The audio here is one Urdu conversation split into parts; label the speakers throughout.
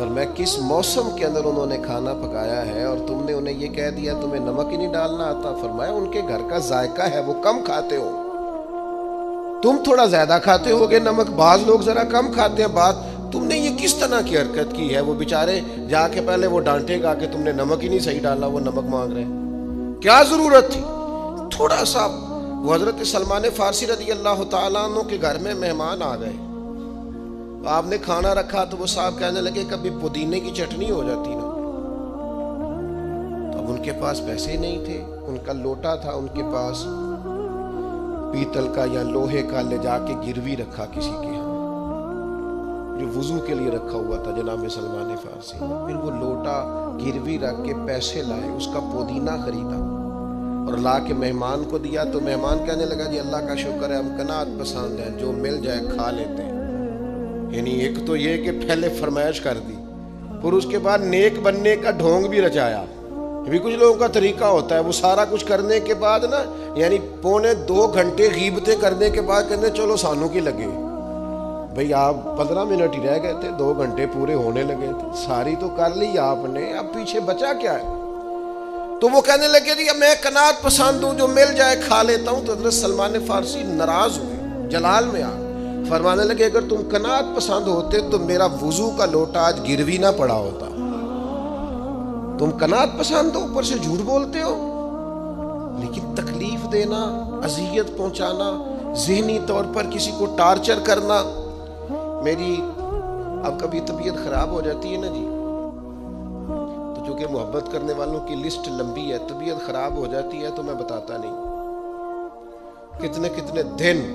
Speaker 1: فرمایا کس موسم کے اندر انہوں نے کھانا پکایا ہے اور تم نے انہیں یہ کہہ دیا تمہیں نمک ہی نہیں ڈالنا آتا؟ فرمایا ان کے گھر کا ذائقہ ہے، وہ کم کھاتے ہو، تم تھوڑا زیادہ کھاتے ہوگے نمک، بعض لوگ ذرا کم کھاتے ہیں بات، تم نے یہ کس طرح کی حرکت کی ہے؟ وہ بیچارے جا کے پہلے وہ ڈانٹے گا کہ تم نے نمک ہی نہیں صحیح ڈالا، وہ نمک مانگ رہے ہیں، کیا ضرورت تھی؟ تھوڑا سا وہ حضرت سلمان فارسی رضی اللہ تعالیٰ عنہ کے گھر میں مہمان آ گئے، آپ نے کھانا رکھا تو وہ صاحب کہنے لگے کبھی پودینے کی چٹنی ہو جاتی نا، تو اب ان کے پاس پیسے نہیں تھے، ان کا لوٹا تھا ان کے پاس پیتل کا یا لوہے کا، لے جا کے گروی رکھا کسی کے ہاں جو وضو کے لیے رکھا ہوا تھا جناب سلمان فارسی، پھر وہ لوٹا گروی رکھ کے پیسے لائے، اس کا پودینہ خریدا اور لا کے مہمان کو دیا، تو مہمان کہنے لگا جی اللہ کا شکر ہے ہم قناعت پسند ہیں، جو مل جائے کھا لیتے ہیں۔ یعنی ایک تو یہ کہ پہلے فرمائش کر دی، پھر اس کے بعد نیک بننے کا ڈھونگ بھی رچایا۔ بھی کچھ لوگوں کا طریقہ ہوتا ہے، وہ سارا کچھ کرنے کے بعد نا، یعنی 2.25 گھنٹے غیبتیں کرنے کے بعد کہتے چلو سانوں کی لگے، بھئی آپ 15 منٹ ہی رہ گئے تھے، 2 گھنٹے پورے ہونے لگے تھے، ساری تو کر لی آپ نے، اب پیچھے بچا کیا ہے؟ تو وہ کہنے لگے جی میں قناعت پسند ہوں، جو مل جائے کھا لیتا ہوں۔ تو حضرت سلمان فارسی ناراض ہوئے، جلال میں آ فرمانے لگے اگر تم قناعت پسند ہوتے تو میرا وضو کا لوٹا آج گروی نہ پڑا ہوتا، تم قناعت پسند ہو، اوپر سے جھوٹ بولتے ہو۔ لیکن تکلیف دینا، اذیت پہنچانا، ذہنی طور پر کسی کو ٹارچر کرنا، میری اب کبھی طبیعت خراب ہو جاتی ہے نا جی، تو چونکہ محبت کرنے والوں کی لسٹ لمبی ہے، طبیعت خراب ہو جاتی ہے تو میں بتاتا نہیں، کتنے کتنے دن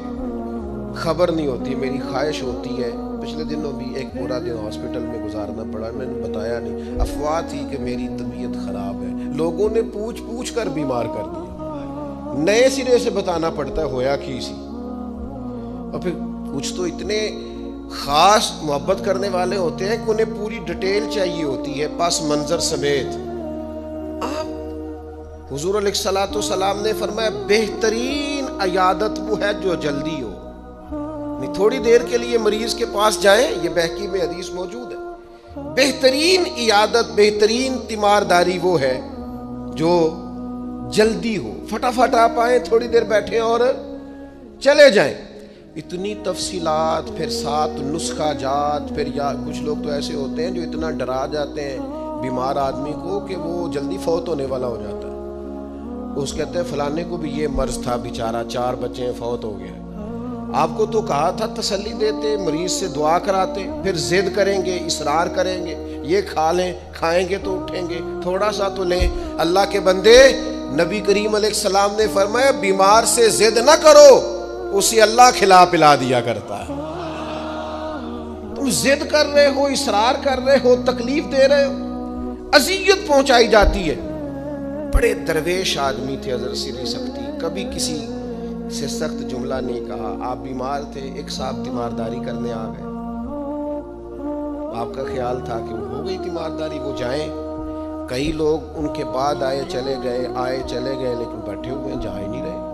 Speaker 1: خبر نہیں ہوتی، میری خواہش ہوتی ہے، پچھلے دنوں بھی ایک پورا دن ہاسپٹل میں گزارنا پڑا، میں نے بتایا نہیں، افواہ تھی کہ میری طبیعت خراب ہے، لوگوں نے پوچھ پوچھ کر بیمار کر دیا، نئے سرے سے بتانا پڑتا ہے ہویا کی سی، اور پھر کچھ تو اتنے خاص محبت کرنے والے ہوتے ہیں کہ انہیں پوری ڈیٹیل چاہیے ہوتی ہے پس منظر سمیت۔ آپ حضور علیہ الصلوۃ والسلام نے فرمایا بہترین عیادت وہ ہے جو جلدی ہو، تھوڑی دیر کے لیے مریض کے پاس جائیں، یہ بہقی میں حدیث موجود ہے، بہترین عیادت، بہترین تیمارداری وہ ہے جو جلدی ہو، فٹافٹ آپ آئیں، تھوڑی دیر بیٹھیں اور چلے جائیں۔ اتنی تفصیلات، پھر 7 نسخہ جات، پھر یا کچھ لوگ تو ایسے ہوتے ہیں جو اتنا ڈرا جاتے ہیں بیمار آدمی کو کہ وہ جلدی فوت ہونے والا ہو جاتا ہے، اس کہتے ہیں فلانے کو بھی یہ مرض تھا بیچارہ، 4 بچے فوت ہو گیا۔ آپ کو تو کہا تھا تسلی دیتے، مریض سے دعا کراتے، پھر ضد کریں گے، اصرار کریں گے، یہ کھا لیں، کھائیں گے تو اٹھیں گے، تھوڑا سا تو لیں۔ اللہ کے بندے، نبی کریم علیہ السلام نے فرمایا بیمار سے ضد نہ کرو، اسے اللہ کھلا پلا دیا کرتا ہے۔ تم ضد کر رہے ہو، اصرار کر رہے ہو، تکلیف دے رہے ہو، اذیت پہنچائی جاتی ہے۔ بڑے درویش آدمی تھے حضرت سری سختی، کبھی کسی سے سخت جملہ نہیں کہا۔ آپ بیمار تھے، ایک صاحب تیمارداری کرنے آ گئے، آپ کا خیال تھا کہ وہ ہو گئی تیمارداری، وہ جائیں، کئی لوگ ان کے بعد آئے چلے گئے لیکن بیٹھے ہوئے ہیں، جا ہی نہیں رہے۔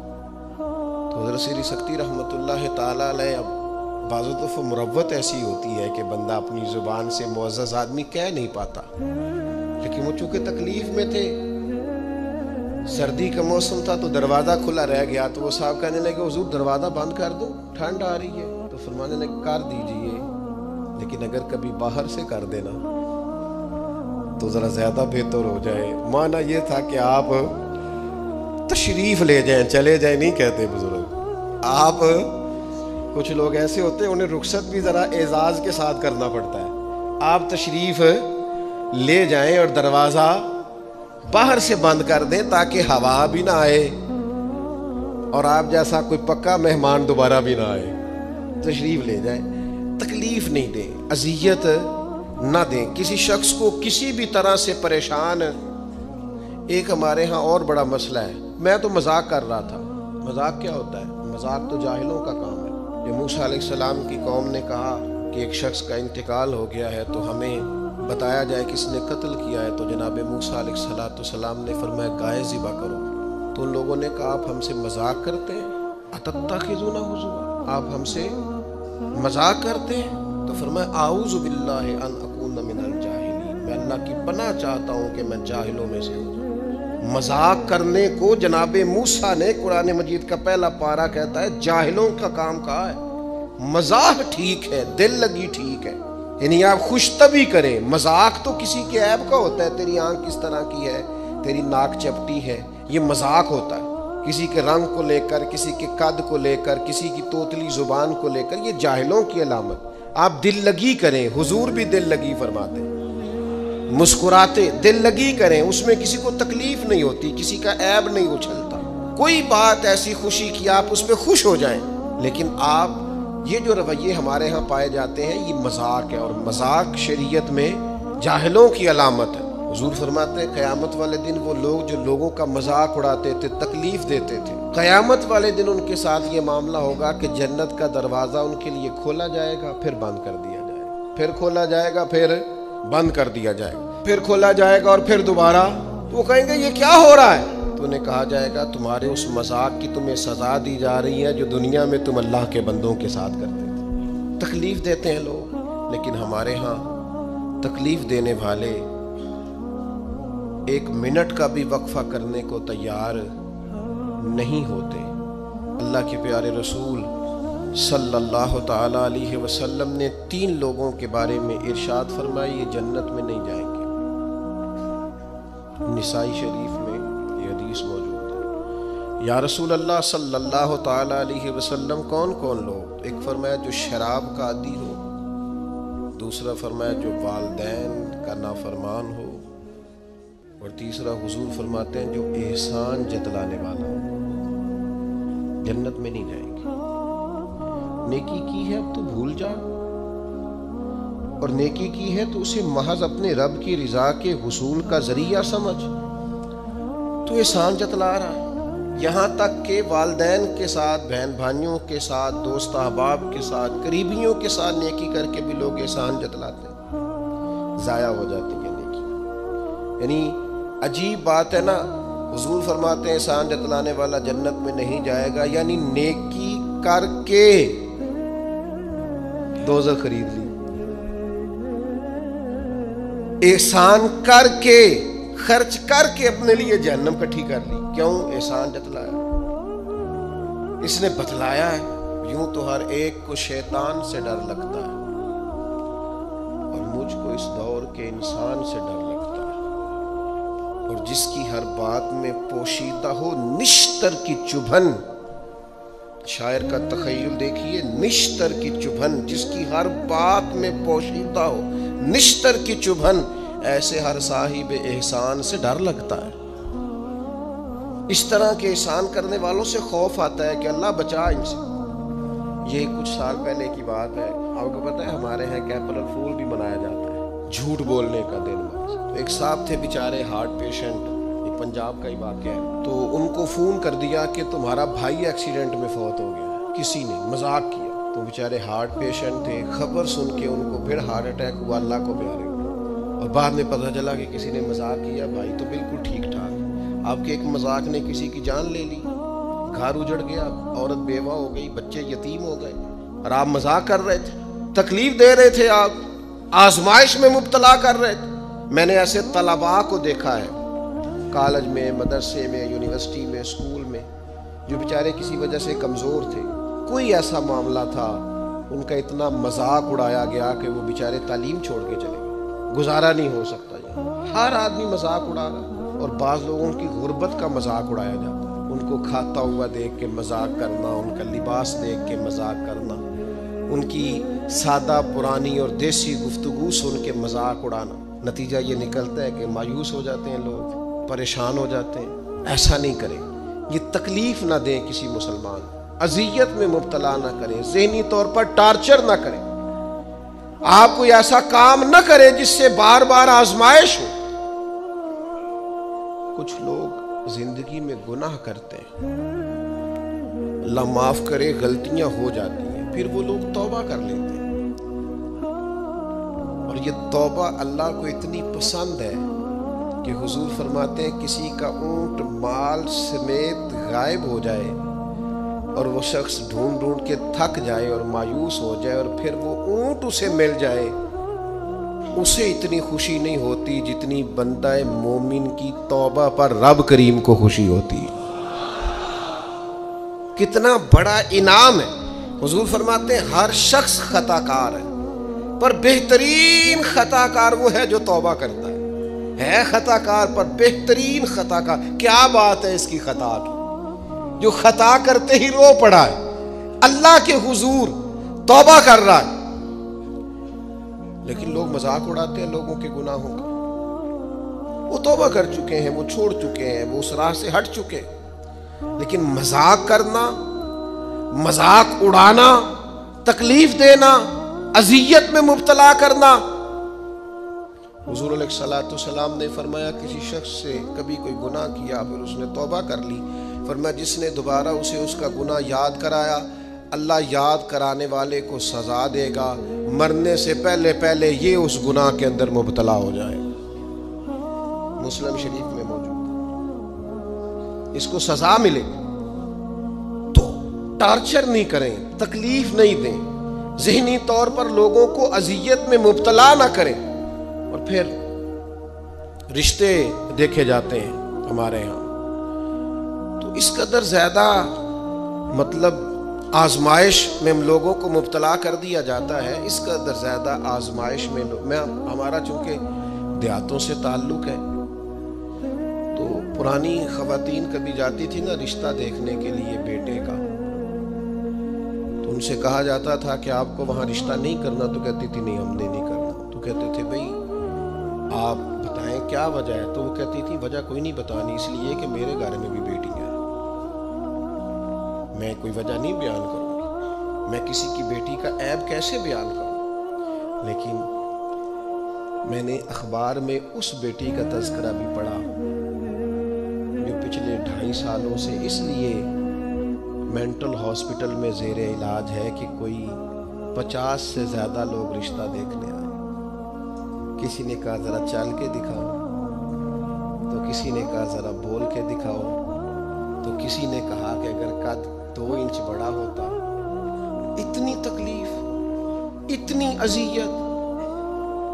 Speaker 1: تو حضرت سری سختی رحمت اللہ تعالیٰ علیہ، اب بعض دفعہ مروت ایسی ہوتی ہے کہ بندہ اپنی زبان سے معزز آدمی کہہ نہیں پاتا، لیکن وہ چونکہ تکلیف میں تھے، سردی کا موسم تھا تو دروازہ کھلا رہ گیا، تو وہ صاحب کہنے لگے حضور دروازہ بند کر دو، ٹھنڈ آ رہی ہے، تو فرمانے لگے کر دیجئے، لیکن اگر کبھی باہر سے کر دینا تو ذرا زیادہ بہتر ہو جائے۔ معنی یہ تھا کہ آپ تشریف لے جائیں، چلے جائیں نہیں کہتے بزرگ۔ آپ کچھ لوگ ایسے ہوتے ہیں، انہیں رخصت بھی ذرا اعزاز کے ساتھ کرنا پڑتا ہے، آپ تشریف لے جائیں اور دروازہ باہر سے بند کر دیں تاکہ ہوا بھی نہ آئے اور آپ جیسا کوئی پکا مہمان دوبارہ بھی نہ آئے، تشریف لے جائیں، تکلیف نہیں دیں، اذیت نہ دیں کسی شخص کو کسی بھی طرح سے پریشان۔ ایک ہمارے ہاں اور بڑا مسئلہ ہے، میں تو مذاق کر رہا تھا، مذاق کیا ہوتا ہے؟ مذاق تو جاہلوں کا کام ہے۔ جب موسیٰ علیہ السلام کی قوم نے کہا کہ ایک شخص کا انتقال ہو گیا ہے تو ہمیں بتایا جائے کس نے قتل کیا ہے، تو جناب موسیٰ علیہ السلام نے فرمایا گائے ذبح کرو، تو ان لوگوں نے کہا آپ ہم سے مذاق کرتے ہیں، اتتخذون ہزوا، آپ ہم سے مذاق کرتے ہیں؟ تو فرمایا اعوذ باللہ ان اکون من الجاہلین، اللہ کی پناہ چاہتا ہوں کہ میں جاہلوں میں سے ہو جاؤں۔ مذاق کرنے کو جناب موسیٰ نے قرآن مجید کا پہلا پارہ کہتا ہے جاہلوں کا کام کہا ہے۔ مذاق ٹھیک ہے، دل لگی ٹھیک ہے، یعنی آپ خوش طبعی کریں۔ مذاق تو کسی کے عیب کا ہوتا ہے، تیری آنکھ کس طرح کی ہے، تیری ناک چپٹی ہے، یہ مذاق ہوتا ہے۔ کسی کے رنگ کو لے کر، کسی کے قد کو لے کر، کسی کی توتلی زبان کو لے کر، یہ جاہلوں کی علامت۔ آپ دل لگی کریں، حضور بھی دل لگی فرماتے ہیں، مسکراتے دل لگی کریں، اس میں کسی کو تکلیف نہیں ہوتی، کسی کا عیب نہیں اچھلتا، کوئی بات ایسی خوشی کی آپ اس پہ خوش ہو جائیں۔ لیکن آپ یہ جو رویے ہمارے ہاں پائے جاتے ہیں یہ مذاق ہے، اور مذاق شریعت میں جاہلوں کی علامت ہے۔ حضور فرماتے ہیں قیامت والے دن وہ لوگ جو لوگوں کا مذاق اڑاتے تھے، تکلیف دیتے تھے، قیامت والے دن ان کے ساتھ یہ معاملہ ہوگا کہ جنت کا دروازہ ان کے لیے کھولا جائے گا، پھر بند کر دیا جائے گا، پھر کھولا جائے گا، پھر بند کر دیا جائے گا، پھر کھولا جائے گا اور پھر دوبارہ۔ تو وہ کہیں گے یہ کیا ہو رہا ہے؟ تو انہیں کہا جائے گا تمہارے اس مذاق کی تمہیں سزا دی جا رہی ہے جو دنیا میں تم اللہ کے بندوں کے ساتھ کرتے تھے۔ تکلیف دیتے ہیں لوگ، لیکن ہمارے ہاں تکلیف دینے والے ایک منٹ کا بھی وقفہ کرنے کو تیار نہیں ہوتے۔ اللہ کے پیارے رسول صلی اللہ تعالی علیہ وسلم نے 3 لوگوں کے بارے میں ارشاد فرمائی یہ جنت میں نہیں جائیں گے۔ نسائی شریف میں یہ حدیث موجود ہے۔ یا رسول اللہ صلی اللہ تعالی علیہ وسلم کون کون لوگ؟ ایک فرمایا جو شراب کا عادی ہو، دوسرا فرمایا جو والدین کا نافرمان ہو، اور تیسرا حضور فرماتے ہیں جو احسان جتلانے والا ہو۔ جنت میں نہیں جائیں گے۔ نیکی کی ہے اب تو بھول جا، اور نیکی کی ہے تو اسے محض اپنے رب کی رضا کے حصول کا ذریعہ سمجھ۔ تو احسان جتلا رہا ہے، یہاں تک کہ والدین کے ساتھ، بہن بھائیوں کے ساتھ، دوست احباب کے ساتھ، قریبیوں کے ساتھ نیکی کر کے بھی لوگ احسان جتلاتے ہیں، ضائع ہو جاتی ہے نیکی۔ یعنی عجیب بات ہے نا، حضور فرماتے ہیں احسان جتلانے والا جنت میں نہیں جائے گا، یعنی نیکی کر کے دوزخ خرید لی، احسان کر کے، خرچ کر کے اپنے لیے جہنم کٹھی کر لی۔ کیوں؟ احسان جتلایا، اس نے بتلایا ہے۔ یوں تو ہر ایک کو شیطان سے ڈر لگتا ہے، اور مجھ کو اس دور کے انسان سے ڈر لگتا ہے، اور جس کی ہر بات میں پوشیدہ ہو نشتر کی چبھن۔ شاعر کا تخیل دیکھیے، نشتر کی چبھن، جس کی ہر بات میں پوشیدہ ہو نشتر کی چبھن، ایسے ہر صاحب احسان سے ڈر لگتا ہے۔ اس طرح کے احسان کرنے والوں سے خوف آتا ہے کہ اللہ بچا ان سے۔ یہ کچھ سال پہلے کی بات ہے، آپ کو پتہ ہے ہمارے ہاں اپریل فول بھی منایا جاتا ہے، جھوٹ بولنے کا دن۔ تو ایک صاحب تھے بیچارے ہارٹ پیشنٹ، یہ پنجاب کا ہی واقعہ ہے، تو ان کو فون کر دیا کہ تمہارا بھائی ایکسیڈنٹ میں فوت ہو گیا، کسی نے مذاق کیا۔ تو بیچارے ہارٹ پیشنٹ تھے، خبر سن کے ان کو پھر ہارٹ اٹیک ہوا، اللہ کو پیارے ہوئے، اور بعد میں پتہ چلا کہ کسی نے مذاق کیا، بھائی تو بالکل ٹھیک ٹھاک، آپ کے ایک مذاق نے کسی کی جان لے لی، گھر اجڑ گیا، عورت بیوہ ہو گئی، بچے یتیم ہو گئے، اور آپ مذاق کر رہے تھے، تکلیف دے رہے تھے، آپ آزمائش میں مبتلا کر رہے تھے۔ میں نے ایسے طلباء کو دیکھا ہے کالج میں، مدرسے میں، یونیورسٹی میں، اسکول میں، جو بیچارے کسی وجہ سے کمزور تھے، کوئی ایسا معاملہ تھا، ان کا اتنا مذاق اڑایا گیا کہ وہ بیچارے تعلیم چھوڑ کے چلے گئے، گزارا نہیں ہو سکتا۔ ہر آدمی مذاق اڑا رہا، اور بعض لوگوں کی غربت کا مذاق اڑایا جاتا ہے، ان کو کھاتا ہوا دیکھ کے مذاق کرنا، ان کا لباس دیکھ کے مذاق کرنا، ان کی سادہ پرانی اور دیسی گفتگو سن کے مذاق اڑانا۔ نتیجہ یہ نکلتا ہے کہ مایوس ہو جاتے ہیں لوگ، پریشان ہو جاتے ہیں۔ ایسا نہیں کریں، یہ تکلیف نہ دیں کسی مسلمان، اذیت میں مبتلا نہ کریں، ذہنی طور پر ٹارچر نہ کریں، آپ کوئی ایسا کام نہ کریں جس سے بار بار آزمائش ہو۔ کچھ لوگ زندگی میں گناہ کرتے ہیں، اللہ معاف کرے، غلطیاں ہو جاتی ہیں، پھر وہ لوگ توبہ کر لیتے ہیں، اور یہ توبہ اللہ کو اتنی پسند ہے کہ حضور فرماتے ہیں کسی کا اونٹ مال سمیت غائب ہو جائے اور وہ شخص ڈھونڈ ڈھونڈ کے تھک جائے اور مایوس ہو جائے، اور پھر وہ اونٹ اسے مل جائے، اسے اتنی خوشی نہیں ہوتی جتنی بندہ مومن کی توبہ پر رب کریم کو خوشی ہوتی ہے۔ کتنا بڑا انعام ہے۔ حضور فرماتے ہیں ہر شخص خطا کار ہے، پر بہترین خطا کار وہ ہے جو توبہ کرتا ہے خطا کار پر بہترین خطا کار۔ کیا بات ہے اس کی خطا کی، جو خطا کرتے ہی رو پڑا ہے، اللہ کے حضور توبہ کر رہا ہے، لیکن لوگ مذاق اڑاتے ہیں لوگوں کے گناہوں کا۔ وہ توبہ کر چکے ہیں، وہ چھوڑ چکے ہیں، وہ اس راہ سے ہٹ چکے، لیکن مذاق کرنا، مذاق اڑانا، تکلیف دینا، اذیت میں مبتلا کرنا۔ حضور علیہ الصلوۃ والسلام نے فرمایا کسی شخص سے کبھی کوئی گناہ کیا پھر اس نے توبہ کر لی، فرمایا جس نے دوبارہ اسے اس کا گناہ یاد کرایا، اللہ یاد کرانے والے کو سزا دے گا، مرنے سے پہلے پہلے یہ اس گناہ کے اندر مبتلا ہو جائے۔ مسلم شریف میں موجود، اس کو سزا ملے تو ٹارچر نہیں کریں، تکلیف نہیں دیں، ذہنی طور پر لوگوں کو اذیت میں مبتلا نہ کریں۔ اور پھر رشتے دیکھے جاتے ہیں ہمارے ہاں، تو اس قدر زیادہ مطلب آزمائش میں ہم لوگوں کو مبتلا کر دیا جاتا ہے، اس قدر زیادہ آزمائش میں ہمارا چونکہ دیہاتوں سے تعلق ہے، تو پرانی خواتین کبھی جاتی تھی نا رشتہ دیکھنے کے لیے بیٹے کا، تو ان سے کہا جاتا تھا کہ آپ کو وہاں رشتہ نہیں کرنا، تو کہتی تھی نہیں ہم نے نہیں کرنا، تو کہتے تھے بھئی آپ بتائیں کیا وجہ ہے، تو وہ کہتی تھی وجہ کوئی نہیں بتانی، اس لیے کہ میرے گھر میں بھی بیٹی ہے، میں کوئی وجہ نہیں بیان کروں گی، میں کسی کی بیٹی کا عیب کیسے بیان کروں، لیکن میں نے اخبار میں اس بیٹی کا تذکرہ بھی پڑھا جو پچھلے 2.5 سالوں سے اس لیے مینٹل ہاسپٹل میں زیر علاج ہے کہ کوئی 50 سے زیادہ لوگ رشتہ دیکھنے آئے، کسی نے کہا ذرا چل کے دکھاؤ، تو کسی نے کہا ذرا بول کے دکھاؤ، تو کسی نے کہا کہ اگر قد 2 انچ بڑا ہوتا۔ اتنی تکلیف، اتنی اذیت،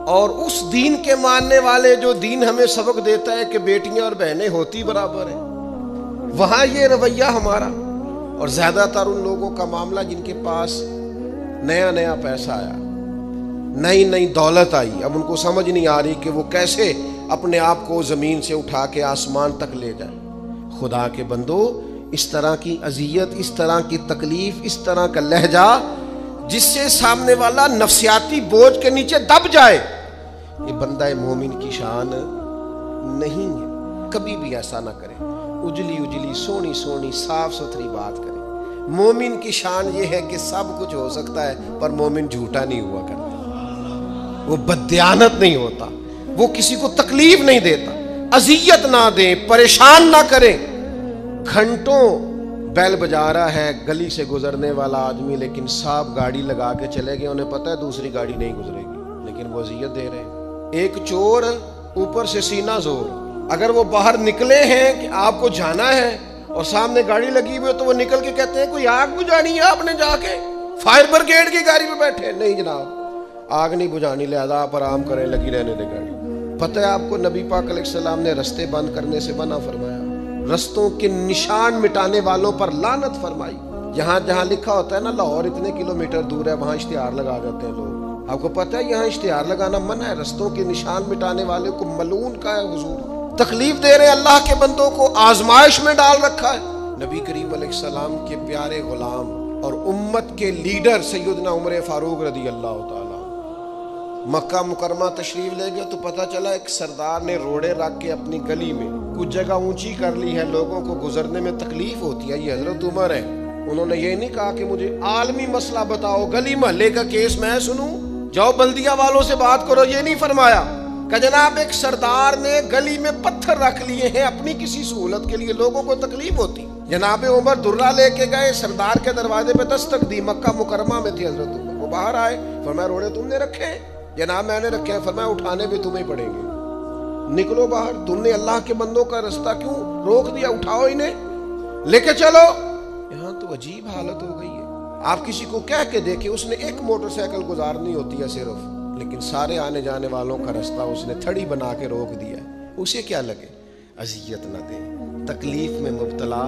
Speaker 1: اور اس دین کے ماننے والے جو دین ہمیں سبق دیتا ہے کہ بیٹیاں اور بہنیں ہوتی برابر ہیں، وہاں یہ رویہ ہمارا۔ اور زیادہ تر ان لوگوں کا معاملہ جن کے پاس نیا نیا پیسہ آیا، نئی نئی دولت آئی، اب ان کو سمجھ نہیں آ رہی کہ وہ کیسے اپنے آپ کو زمین سے اٹھا کے آسمان تک لے جائے۔ خدا کے بندو، اس طرح کی اذیت، اس طرح کی تکلیف، اس طرح کا لہجہ جس سے سامنے والا نفسیاتی بوجھ کے نیچے دب جائے، یہ بندہ مومن کی شان نہیں ہے۔ کبھی بھی ایسا نہ کرے، اجلی اجلی سونی سونی صاف ستھری بات کرے۔ مومن کی شان یہ ہے کہ سب کچھ ہو سکتا ہے پر مومن جھوٹا نہیں ہوا کرتا، وہ بددیانت نہیں ہوتا، وہ کسی کو تکلیف نہیں دیتا، اذیت نہ دیں، پریشان نہ کریں۔ گھنٹوں بیل بجا رہا ہے گلی سے گزرنے والا آدمی، لیکن صاحب گاڑی لگا کے چلے گئے، انہیں پتہ ہے دوسری گاڑی نہیں گزرے گی، لیکن وہ اذیت دے رہے ہیں۔ ایک چور اوپر سے سینہ زور، اگر وہ باہر نکلے ہیں کہ آپ کو جانا ہے اور سامنے گاڑی لگی ہوئی ہے تو وہ نکل کے کہتے ہیں کوئی آگ بجھانی ہے آپ نے جا کے فائر بریگیڈ کی گاڑی پہ بیٹھے، نہیں جناب آگ نہیں بجھانی، لہذا آپ آرام کریں، لگی رہنے دے گاڑی۔ پتہ ہے آپ کو نبی پاک علیہ السلام نے رستے بند کرنے سے منع فرمایا، رستوں کے نشان مٹانے والوں پر لعنت فرمائی۔ جہاں جہاں لکھا ہوتا ہے نا لاہور اتنے کلومیٹر دور ہے، وہاں اشتہار لگا دیتے ہیں لوگ۔ آپ کو پتہ ہے یہاں اشتہار لگانا منع ہے، رستوں کے نشان مٹانے والے کو ملعون کا ہے حضور، تکلیف دے رہے اللہ کے بندوں کو، آزمائش میں ڈال رکھا ہے۔ نبی کریم علیہ السلام کے پیارے غلام اور امت کے لیڈر سیدنا عمر فاروق رضی اللہ تعالی مکہ مکرمہ تشریف لے گئے تو پتہ چلا ایک سردار نے روڑے رکھ کے اپنی گلی میں کچھ جگہ اونچی کر لی ہے، لوگوں کو گزرنے میں تکلیف ہوتی ہے، یہ حضرت عمر ہے۔ انہوں نے یہ نہیں کہا کہ مجھے عالمی مسئلہ بتاؤ، گلی محلے کا کیس میں سنوں، جاؤ بلدیہ والوں سے بات کرو، یہ نہیں فرمایا کہ جناب ایک سردار نے گلی میں پتھر رکھ لیے ہیں اپنی کسی سہولت کے لیے، لوگوں کو تکلیف ہوتی۔ جناب عمر درہ لے کے گئے، سردار کے دروازے پہ دستک دی، مکہ مکرمہ میں تھی حضرت عمر، وہ باہر آئے، فرمایا روڑے تم نے رکھے ہیں؟ جناب میں نے رکھے ہیں۔ فرمایا اٹھانے بھی تمہیں پڑیں گے، نکلو باہر، تم نے اللہ کے بندوں کا رستہ کیوں روک دیا، اٹھاؤ انہیں لے کے چلو۔ یہاں تو عجیب حالت ہو گئی ہے، آپ کسی کو کہہ کے دیکھیں، اس نے ایک موٹر سائیکل گزارنی ہوتی ہے صرف، لیکن سارے آنے جانے والوں کا راستہ اس نے تھڑی بنا کے روک دیا. اسے کیا لگے؟ اذیت نہ دیں, تکلیف میں مبتلا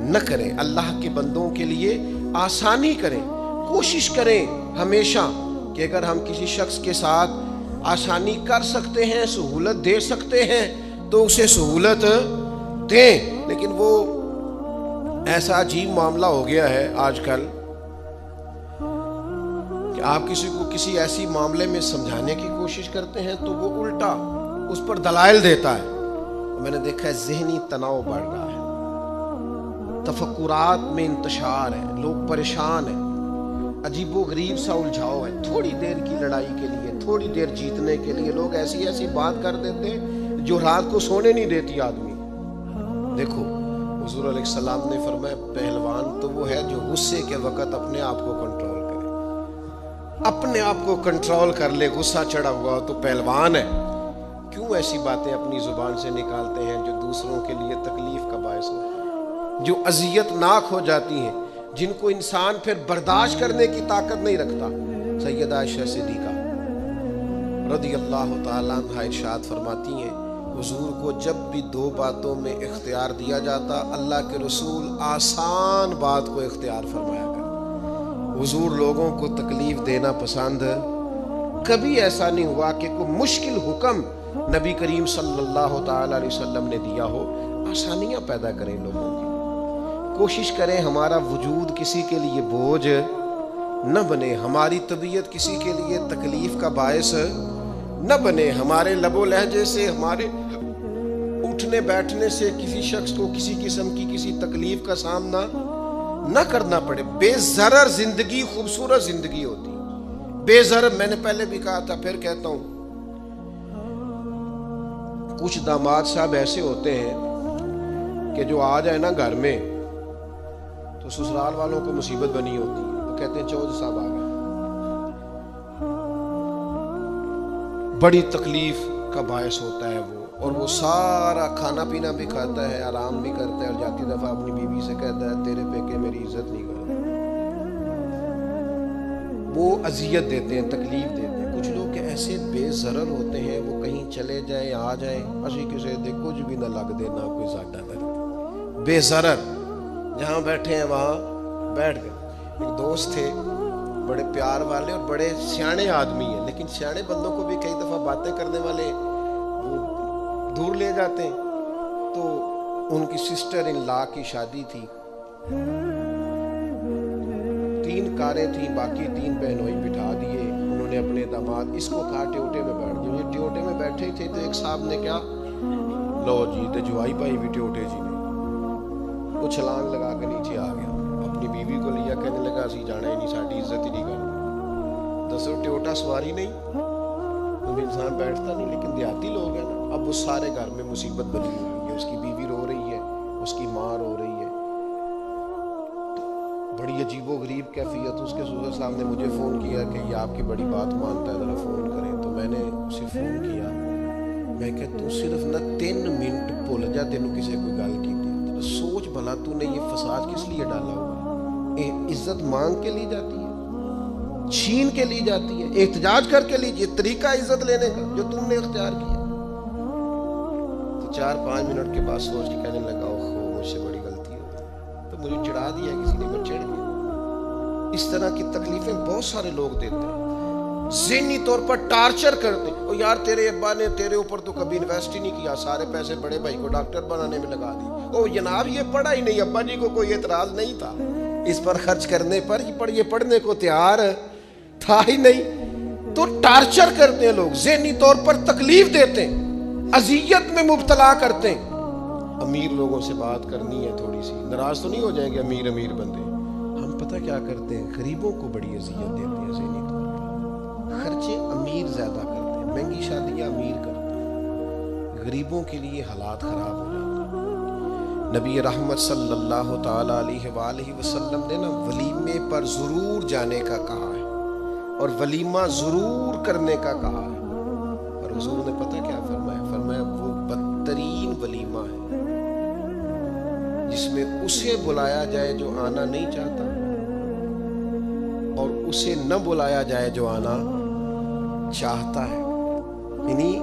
Speaker 1: نہ کریں, اللہ کے بندوں کے لیے آسانی کریں. کوشش کریں ہمیشہ کہ اگر ہم کسی شخص کے ساتھ آسانی کر سکتے ہیں, سہولت دے سکتے ہیں, تو اسے سہولت دیں. لیکن وہ ایسا عجیب معاملہ ہو گیا ہے آج کل کہ آپ کسی کو کسی ایسی معاملے میں سمجھانے کی کوشش کرتے ہیں تو وہ الٹا اس پر دلائل دیتا ہے. میں نے دیکھا ہے ذہنی تناؤ بڑھ رہا ہے, تفکرات میں انتشار ہے, لوگ پریشان ہیں, عجیب و غریب سا الجھاؤ ہے. تھوڑی دیر کی لڑائی کے لیے, تھوڑی دیر جیتنے کے لیے لوگ ایسی ایسی بات کر دیتے ہیں جو رات کو سونے نہیں دیتی آدمی. دیکھو حضور علیہ السلام نے فرمایا پہلوان تو وہ ہے جو غصے کے وقت اپنے آپ کو کنٹرول کرے, اپنے آپ کو کنٹرول کر لے. غصہ چڑھا ہوا تو پہلوان ہے. کیوں ایسی باتیں اپنی زبان سے نکالتے ہیں جو دوسروں کے لیے تکلیف کا باعث ہو, جو اذیت ناک ہو جاتی ہیں, جن کو انسان پھر برداشت کرنے کی طاقت نہیں رکھتا. سیدہ عائشہ صدیقہ رضی اللہ تعالیٰ عنہا ارشاد فرماتی ہیں حضور کو جب بھی دو باتوں میں اختیار دیا جاتا, اللہ کے رسول آسان بات کو اختیار فرمایا کرتے. حضور لوگوں کو تکلیف دینا پسند, کبھی ایسا نہیں ہوا کہ کوئی مشکل حکم نبی کریم صلی اللہ تعالیٰ علیہ وسلم نے دیا ہو. آسانیاں پیدا کریں لوگوں کی, کوشش کریں ہمارا وجود کسی کے لیے بوجھ نہ بنے, ہماری طبیعت کسی کے لیے تکلیف کا باعث نہ بنے, ہمارے لب و لہجے سے, ہمارے اٹھنے بیٹھنے سے کسی شخص کو کسی قسم کی کسی تکلیف کا سامنا نہ کرنا پڑے. بے ضرر زندگی خوبصورت زندگی ہوتی ہے. بے ضرر, میں نے پہلے بھی کہا تھا پھر کہتا ہوں, کچھ داماد صاحب ایسے ہوتے ہیں کہ جو آ جائے نا گھر میں تو سسرال والوں کو مصیبت بنی ہوتی ہے. وہ کہتے ہیں چودھری صاحب آ گئے. بڑی تکلیف کا باعث ہوتا ہے وہ, اور وہ سارا کھانا پینا بھی کھاتا ہے, آرام بھی کرتا ہے, اور جاتی دفعہ اپنی بیوی سے کہتا ہے تیرے پیکے میری عزت نہیں کرتے. وہ اذیت دیتے ہیں, تکلیف دیتے ہیں. کچھ لوگ ایسے بے ضرر ہوتے ہیں, وہ کہیں چلے جائیں آ جائیں, اسی کسی دے کچھ بھی نہ لگ دے, نہ کوئی ساڈا درد. بے ضرر, جہاں بیٹھے ہیں وہاں بیٹھ گئے. ایک دوست تھے بڑے پیار والے اور بڑے سیانے آدمی ہیں, لیکن سیانے بندوں کو بھی کئی دفعہ باتیں کرنے والے وہ دور لے جاتے ہیں. تو ان کی سسٹر ان لا کی شادی تھی, 3 کاریں تھیں, باقی 3 بہنوئی بٹھا دیے انہوں نے اپنے داماد. اس کو کہا ٹیوٹے میں بیٹھ جائے. یہ ٹیوٹے میں بیٹھے تھے تو ایک صاحب نے کیا, لو جی تے جوائی پائی بھی ٹیوٹے جی نے. وہ چھلانگ لگا کے نیچے آ گیا, اپنی بیوی کو لیا, کہنے لگا اسی جانا ہی نہیں, ساڈی عزت ہی نہیں کرتے. دسو ٹیوٹا سواری نہیں, تو انسان بیٹھتا نہیں. لیکن دیہاتی لوگ ہیں نا, اب وہ سارے گھر میں مصیبت بنی ہوئی ہے. اس کی بیوی رو رہی ہے, اس کی ماں رو رہی ہے, بڑی عجیب و غریب کیفیت. اس کے سسر صاحب نے مجھے فون کیا کہ یہ آپ کی بڑی بات مانتا ہے, ذرا فون کریں. تو میں نے اسے فون کیا, میں کہ تو صرف نہ 3 منٹ بھول جا, تینوں کسی کوئی گل کی سوچ بھلا تو نے یہ فساد کس لیے ڈالا ہوا ہے. عزت مانگ کے لی جاتی ہے, چھین کے لی جاتی ہے, احتجاج کر کے لیجیے. طریقہ عزت لینے کا جو تم نے اختیار کیا. تو 4-5 منٹ کے بعد سوچ کے کہنے لگا اوہو مجھ سے بڑی غلطی ہو گئی, تو مجھے چڑھا دیا کسی نے, میں چڑھ گیا. اس طرح کی تکلیفیں بہت سارے لوگ دیتے ہیں, ذہنی طور پر ٹارچر کرتے ہیں. اور یار تیرے ابا نے تیرے اوپر تو کبھی انویسٹ ہی نہیں کیا, سارے پیسے بڑے بھائی کو ڈاکٹر بنانے میں لگا دی. او جناب یہ پڑھا ہی نہیں, ابا جی کو کوئی اعتراض نہیں تھا اس پر خرچ کرنے پر, یہ پڑھنے کو تیار تھا ہی نہیں. تو ٹارچر کرتے ہیں لوگ, ذہنی طور پر تکلیف دیتے ہیں, اذیت میں مبتلا کرتے ہیں. امیر لوگوں سے بات کرنی ہے تھوڑی سی, ناراض تو نہیں ہو جائیں گے امیر بندے. ہم پتہ کیا کرتے ہیں, غریبوں کو بڑی اذیت دیتے ہیں ذہنی طور پر. خرچے امیر زیادہ کرتے ہیں, مہنگی شادیاں امیر کرتے ہیں, غریبوں کے لیے حالات خراب ہو جاتے ہیں. نبی رحمت صلی اللہ تعالیٰ علیہ وآلہ وسلم نے نا ولیمے پر ضرور جانے کا کہا ہے, اور ولیمہ ضرور کرنے کا کہا ہے. اور حضور نے پتہ کیا فرمایا, فرمایا وہ بدترین ولیمہ ہے جس میں اسے بلایا جائے جو آنا نہیں چاہتا, اور اسے نہ بلایا جائے جو آنا چاہتا ہے. یعنی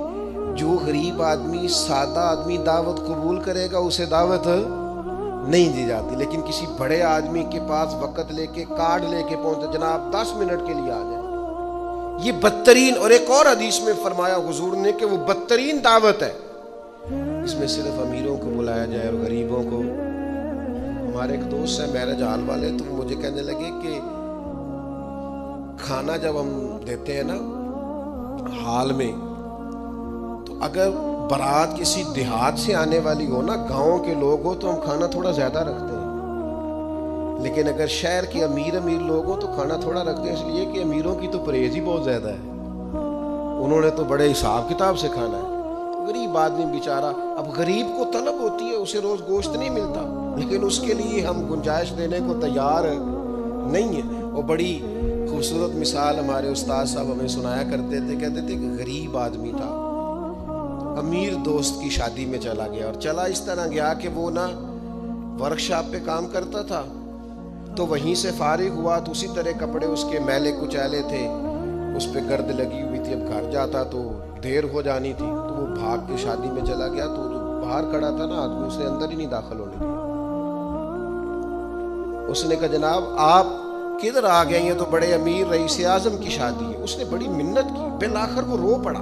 Speaker 1: جو غریب آدمی، سادہ آدمی دعوت قبول کرے گا اسے دعوت نہیں دی جاتی. لیکن کسی بڑے آدمی کے پاس وقت لے کے کارڈ لے کے پہنچتے، جناب 10 منٹ کے لیے آ جائیں، یہ بدترین. اور ایک اور حدیث میں فرمایا حضور نے کہ وہ بدترین دعوت ہے، اس میں صرف امیروں کو بلایا جائے اور غریبوں کو. ہمارے ایک دوست ہیں میرج ہال والے، تو وہ مجھے کہنے لگے کہ کھانا جب ہم دیتے ہیں نا ہال میں، تو اگر برات کسی دیہات سے آنے والی ہو نا، گاؤں کے لوگ ہو، تو ہم کھانا تھوڑا زیادہ رکھتے ہیں. لیکن اگر شہر کے امیر لوگ ہو تو کھانا تھوڑا رکھتے ہیں، اس لیے کہ امیروں کی تو پرہیز ہی بہت زیادہ ہے، انہوں نے تو بڑے حساب کتاب سے کھانا ہے. غریب آدمی بیچارہ، اب غریب کو طلب ہوتی ہے، اسے روز گوشت نہیں ملتا، لیکن اس کے لیے ہم گنجائش دینے کو تیار نہیں ہیں. وہ بڑی خوبصورت مثال ہمارے استاد صاحب ہمیں سنایا کرتے تھے. کہتے تھے کہ غریب آدمی تھا، امیر دوست کی شادی میں چلا گیا، اور چلا اس طرح گیا کہ وہ نا ورک شاپ پہ کام کرتا تھا، تو وہیں سے فارغ ہوا تو اسی طرح کپڑے اس کے میلے کچیلے تھے، اس پہ گرد لگی ہوئی تھی. اب گھر جاتا تو دیر ہو جانی تھی، تو وہ بھاگ کے شادی میں چلا گیا. تو جو باہر کھڑا تھا نا آدمی، اسے اندر ہی نہیں داخل ہونے دیا. اس نے کہا جناب آپ کدھر آ گئے، یہ تو بڑے امیر رئیس اعظم کی شادی ہے. اس نے بڑی منت کی، بالآخر وہ رو پڑا،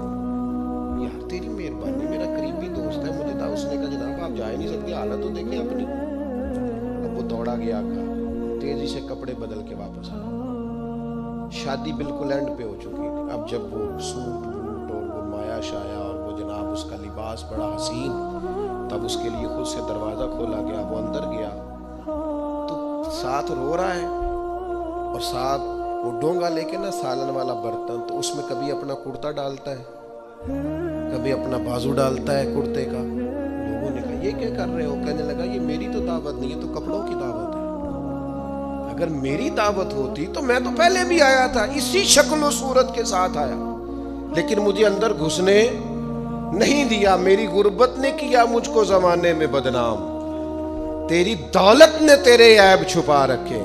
Speaker 1: یار تیری مہربانی، میرا قریبی دوست ہے، مجھے تھا. اس نے کہا جناب آپ جا ہی نہیں سکتے، حالت تو دیکھیں اپنی. اب وہ دوڑا گیا، تیزی سے کپڑے بدل کے واپس آیا. شادی بالکل اینڈ پہ ہو چکی تھی. اب جب وہ سوٹ بوٹ اور وہ مایا شایا اور وہ جناب اس کا لباس بڑا حسین، تب اس کے لیے خود سے دروازہ کھولا گیا. وہ اندر گیا تو ساتھ رو رہا ہے، اور ساتھ وہ ڈونگا لے کے نا سالن والا برتن، تو اس میں کبھی اپنا کرتا ڈالتا ہے، کبھی اپنا بازو ڈالتا ہے کرتے کا. لوگوں نے کہا یہ کیا کر رہے ہو؟ کہنے لگا یہ میری تو دعوت نہیں ہے، تو کپڑوں کی دعوت ہے. اگر میری دعوت ہوتی تو میں تو پہلے بھی آیا تھا، اسی شکل و صورت کے ساتھ آیا، لیکن مجھے اندر گھسنے نہیں دیا. میری غربت نے کیا مجھ کو زمانے میں بدنام، تیری دولت نے تیرے عیب چھپا رکھے.